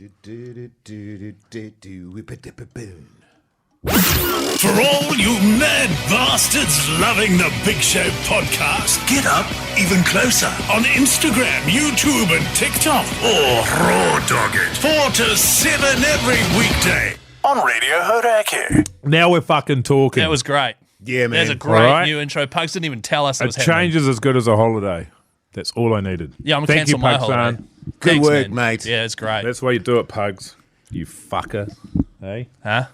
For all you mad bastards loving the Big Show podcast, get up even closer on Instagram, YouTube and TikTok, or raw dog it 4 to 7 every weekday on Radio Hauraki. Now we're fucking talking. That was great. Yeah, man. There's a great Right. new intro. Pugs didn't even tell us it A was happening. change is as good as a holiday. That's all I needed. Yeah, I'm Thank you, cancel my Pug holiday. son. Good Thanks, work, man. mate. Yeah, it's great. That's why you do it, Pugs. You fucker. Hey? Huh?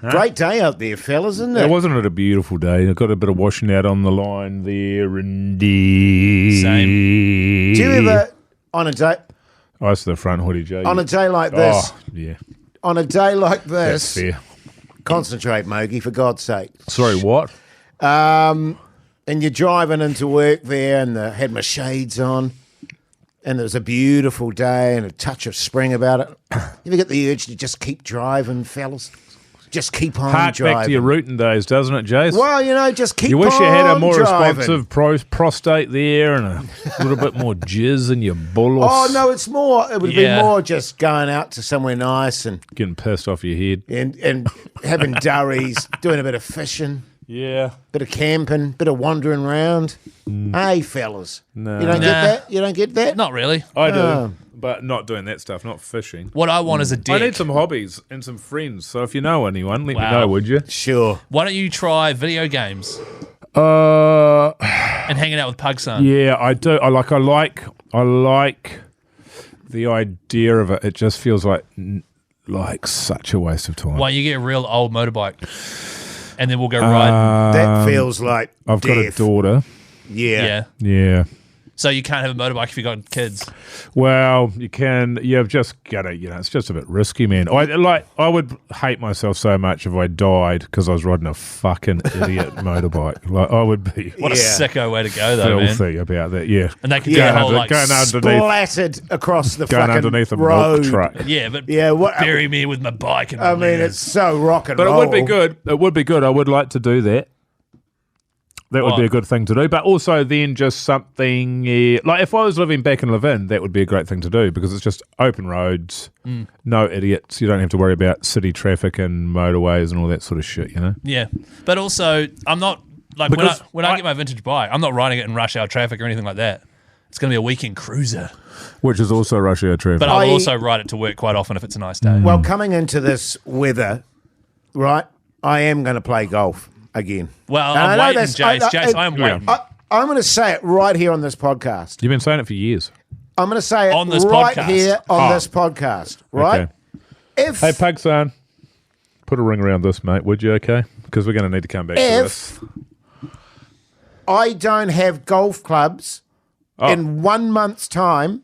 Great day out there, fellas, isn't it? Wasn't it a beautiful day? I got a bit of washing out on the line there, and Same. Do you ever, on a day Ice to the front, hoodie, Joe. on a day like this, Oh, yeah. on a day like That's this, fair. concentrate, Mogi, for God's sake. Sorry, what? And you're driving into work there, and I had my shades on, and it was a beautiful day and a touch of spring about it. You ever get the urge to just keep driving, fellas? Just keep on Hark driving. back to your rooting days, doesn't it, Jace? Well, you know, just keep You wish on you had a more driving. responsive prostate there and a little bit more jizz in your bulls. Oh, no, it's more, it would Yeah. be more just going out to somewhere nice and Getting pissed off your head. having durries, doing a bit of fishing, Yeah. bit of camping, bit of wandering around. Hey, fellas. No. You don't get that? You don't get that? Not really. I do, Oh. but not doing that stuff, not fishing. What I want is a I deck. need some hobbies and some friends. So if you know anyone, let me Wow. know, would you? Sure. Why don't you try video games Uh, and hanging out with Pug Son? yeah, I do. I like the idea of it. It just feels like such a waste of time. Why don't you get a real old motorbike and then we'll go riding? That feels like I've got a death. daughter. Yeah. Yeah. Yeah. So you can't have a motorbike if you've got kids. Well, you can. You've just got to. It's just a bit risky, man. I would hate myself so much if I died because I was riding a fucking idiot motorbike. Like I would be What a Yeah. sicko way to go, though, man. filthy about that. Yeah. And they can Yeah. do the whole like, Going underneath, Splattered across the going fucking underneath a road. milk truck. yeah, but Yeah, what? bury me with my bike and I mean, it's so rock and But roll. it would be good. It would be good. I would like to do that. That would be a good thing to do. But also then just something like if I was living back in Levin, that would be a great thing to do because it's just open roads, no idiots. You don't have to worry about city traffic and motorways and all that sort of shit, you know? yeah. But also, I'm not like Because when I get my vintage bike, I'm not riding it in rush hour traffic or anything like that. It's going to be a weekend cruiser. Which is also rush hour traffic. But I'll also ride it to work quite often if it's a nice day. Well, coming into this weather, right, I am going to play golf again. Well, And I I'm know waiting, Jace. I'm waiting. I'm going to say it right here on this podcast. You've been saying it for years. I'm going to say it On this right podcast. here on this podcast, right? Okay. If Hey, Pug son, put a ring around this, mate, would you, okay? Because we're going to need to come back to this. I don't have golf clubs in 1 month's time,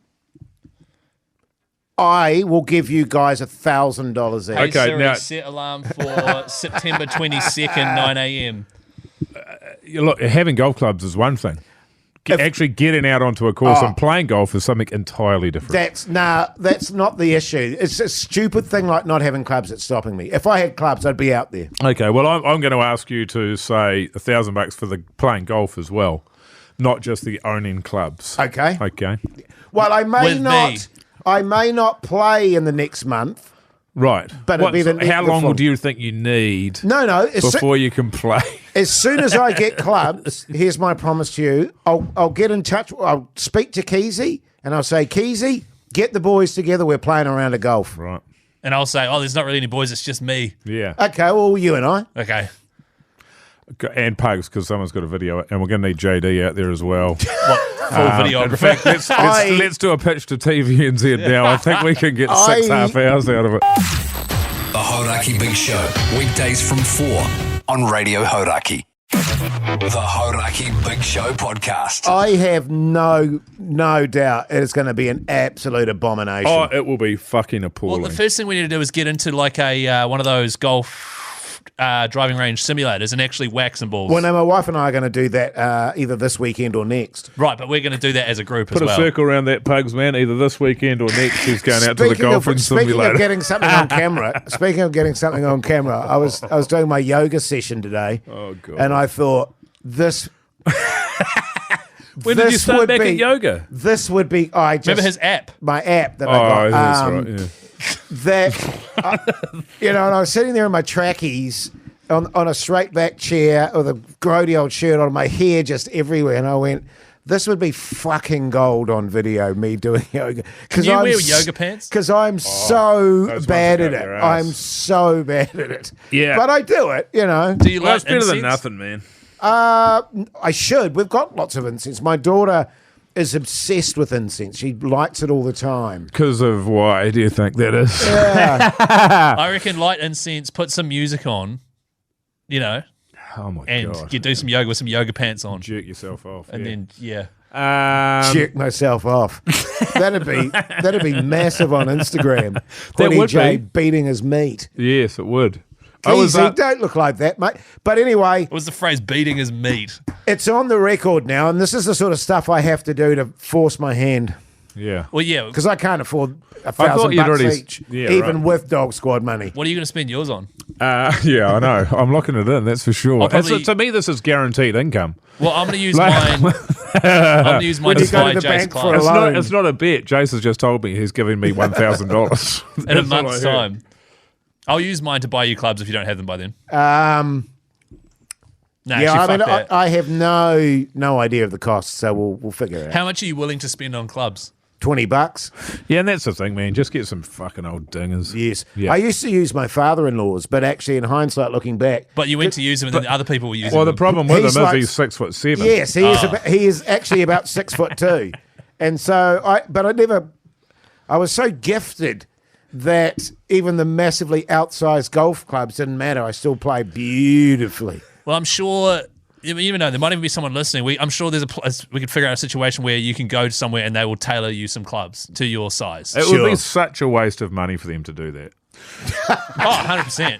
I will give you guys $1,000 each. Hey, Okay, Siri, now- set alarm for September 22nd, 9 a.m. Look, having golf clubs is one thing. Actually getting out onto a course and playing golf is something entirely different. That's not the issue. It's a stupid thing like not having clubs that's stopping me. If I had clubs, I'd be out there. Okay, well, I'm going to ask you to say $1,000 for the playing golf as well, not just the owning clubs. Okay. Okay. Well, I may With not. me. I may not play in the next month. Right. But it'd be how the long full- do you think you need No. before you can play? As soon as I get clubs, here's my promise to you. I'll get in touch. I'll speak to Keezy and I'll say, Keezy, get the boys together. We're playing around a golf. Right. And I'll say, oh, there's not really any boys. It's just me. Yeah. Okay, well, you and I. Okay. And Pugs, because someone's got a video, and we're going to need JD out there as well. What, full In videographer? fact, let's do a pitch to TVNZ now. I think we can get 6.5 hours out of it. The Hauraki Big Show, weekdays from 4 on Radio Hauraki. The Hauraki Big Show podcast. I have no doubt it is going to be an absolute abomination. Oh, it will be fucking appalling. Well, the first thing we need to do is get into like a one of those golf driving range simulators and actually whack some balls. Well, no, my wife and I are going to do that either this weekend or next. Right, but we're going to do that as a group Put as well. a circle around that Pugs, man, either this weekend or next. He's going out to the golfing Speaking simulator. of getting something on camera, I was doing my yoga session today. Oh, God. And I thought, this... When did you This start would back be- at yoga? This would be. Remember his app? My app that I Oh, got. that's right. Yeah. And I was sitting there in my trackies on a straight back chair with a grody old shirt on, my hair just everywhere, and I went, this would be fucking gold on video, me doing yoga. Can you wear yoga pants? Because I'm so those bad ones at go it. your ass. I'm so bad at it. Yeah. But I do it, Do you Well, like it's better than incense? nothing, man. I should. We've got lots of incense. My daughter is obsessed with incense. She lights it all the time. Because of why do you think that is? I reckon light incense, put some music on, Oh my and god! you do some yoga with some yoga pants on. Jerk yourself off. And then, Check myself off. That'd be massive on Instagram. That would J be. beating his meat. Yes, it would. I was Easy, don't look like that, mate. But anyway, what was the phrase beating his meat? it's on the record now, and this is the sort of stuff I have to do to force my hand yeah. Well, yeah. because I can't afford thought you'd $1,000 already- each, yeah, even right. with Dog Squad money. What are you going to spend yours on? Yeah, I know. I'm locking it in. That's for sure. I'll probably- To me, this is guaranteed income. Well, I'm going to use mine. I'm going to use mine When to you go buy to the Jace bank for Clark a loan. It's not a bet. Jace has just told me he's giving me $1,000 in a month's time. I'll use mine to buy you clubs if you don't have them by then. No, Yeah, actually, I mean, fuck that. I have no idea of the costs, so we'll figure it out. How much are you willing to spend on clubs? $20. Yeah, and that's the thing, man. Just get some fucking old dingers. Yes. Yeah. I used to use my father-in-law's, but actually in hindsight looking back, But you went to use them and then other people were using Well, the them. problem with He's him is like- he's 6'7". yes, he is actually about 6'2". And so I was so gifted that even the massively outsized golf clubs didn't matter. I still played beautifully. Well, I'm sure, even though there might even be someone listening, I'm sure we could figure out a situation where you can go to somewhere and they will tailor you some clubs to your size. It Sure. would be such a waste of money for them to do that. Oh, 100%.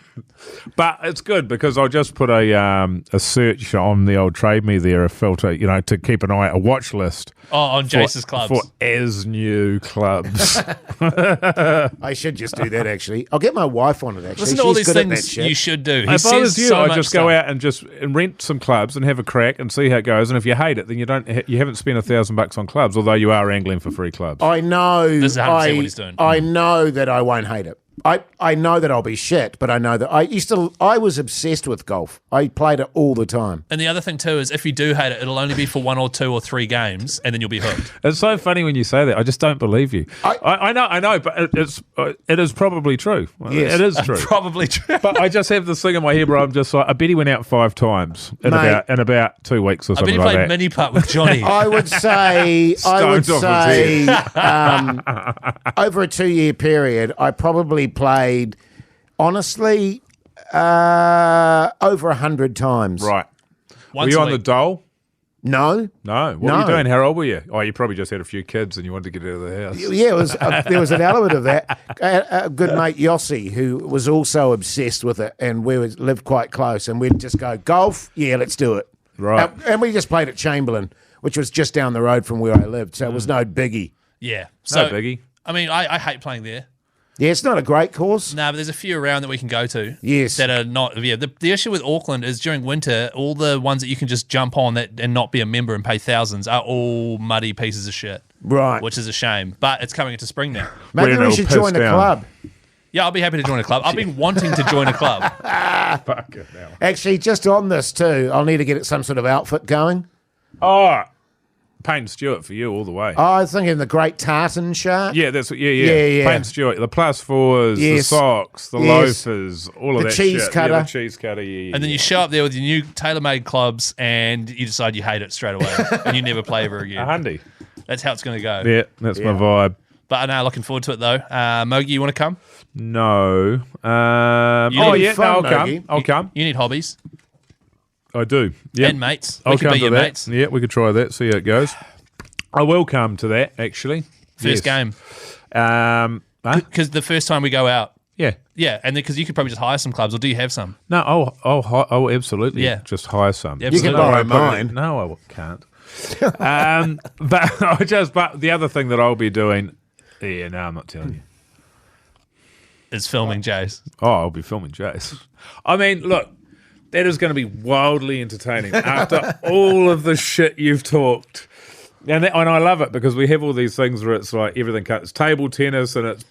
But it's good because I'll just put a search on the old Trade Me there, a filter, to keep an eye, a watch list. Oh, on Jace's clubs. For as new clubs. I should just do that, actually. I'll get my wife on it, actually. Listen to all She's these good at that things shit. you should do. He If I says was you, so I'd much just go stuff. out and rent some clubs and have a crack and see how it goes. And if you hate it, then you haven't spent $1,000 on clubs, although you are angling for free clubs. I know. This is 100% what he's doing. I know that I won't hate it. I know that I'll be shit, but I know that I was obsessed with golf. I played it all the time. And the other thing too is if you do hate it, it'll only be for 1 or 2 or 3 games and then you'll be hooked. It's so funny when you say that. I just don't believe you. I know, but it is probably true. Yes. It is true. Probably true. But I just have this thing in my head where I'm just like, I bet he went out 5 times in Mate. about 2 weeks or I bet something he like played that. mini putt with Johnny. I would say Stoned off his over a 2-year period, I probably played, honestly, over 100 times. Right. Once were you a on the week. dole? No. No. What were you doing? How old were you? Oh, you probably just had a few kids and you wanted to get out of the house. Yeah, it was. There was an element of that. A good mate Yossi, who was also obsessed with it, and we lived quite close, and we'd just go golf. Yeah, let's do it. Right. And we just played at Chamberlain, which was just down the road from where I lived, so it was no biggie. Yeah. No biggie. I mean, I hate playing there. Yeah, it's not a great course. No, but there's a few around that we can go to. Yes. That are not. Yeah. The issue with Auckland is during winter, all the ones that you can just jump on that and not be a member and pay thousands are all muddy pieces of shit. Right. Which is a shame. But it's coming into spring now. Maybe We're we all should pissed join a down. club. Yeah, I'll be happy to join a club. I've been wanting to join a club. Fucking hell. Actually, just on this too, I'll need to get some sort of outfit going. Oh, Payne Stewart for you all the way. I was thinking the Great Tartan Shark. Yeah, that's what. Yeah. Yeah. Payne Stewart, the +4s, the Yes. socks, the Yes. loafers, all of The that cheese shit. cutter. Yeah, the cheese cutter. Yeah. And then you show up there with your new tailor-made clubs and you decide you hate it straight away and you never play ever a again. hundy. That's how it's going to go. Yeah, that's my Yeah. vibe. But I'm now looking forward to it though. Mogi, you want to come? No. You Oh need yeah, fun, no, I'll come. Mogi. I'll come. You need hobbies I do. Yeah. and mates. We I'll can come be to your that. mates. Yeah, we could try that. See how it goes. I will come to that actually. First Yes. game. Huh? Because the first time we go out. Yeah. Yeah, and because you could probably just hire some clubs, or do you have some? No, I'll absolutely Yeah. just hire some. Yeah, You can borrow Don't worry, mine. No, I can't. But the other thing that I'll be doing, yeah, no, I'm not telling you. Is filming Jace. Oh, I'll be filming Jace. I mean, look, that is going to be wildly entertaining after all of the shit you've talked. And I love it because we have all these things where it's like everything. It's table tennis and it's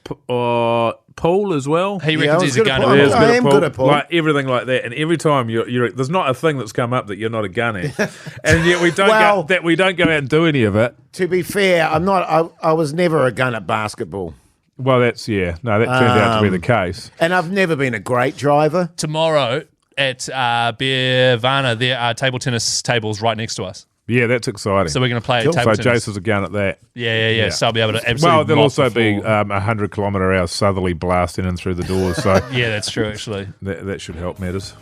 pool as well. He Yeah, I reckons was he's a good at gunner. pool. He is I am good at pool. Like everything like that, and every time you're there's not a thing that's come up that you're not a gun at, and yet we don't Well- we don't go out and do any of it. To be fair, I'm not. I was never a gun at basketball, Well, that turned out to be the case. and I've never been a great driver. Tomorrow at Beervana, there are table tennis tables right next to us. Yeah, that's exciting. So we're going to play so table tennis. Jace is a gun at that. Yeah. So I'll be able to absolutely. Well, there'll mop also the be floor. 100-kilometre-hour southerly blasting in through the doors, so Yeah, that's true. Actually. that should help matters.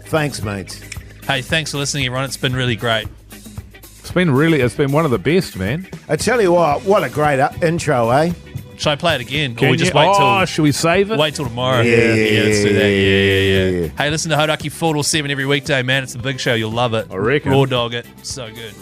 Thanks, mates. Hey, thanks for listening, everyone. It's been really great. It's been one of the best, man. I tell you what a great intro, eh? Should I play it again, Can or we just you- wait till? should we save it? Wait till tomorrow. Yeah, let's do that. Yeah. yeah. Hey, listen to Hauraki 4 till 7 every weekday, man. It's the big show. You'll love it. I reckon. Raw dog it. So good.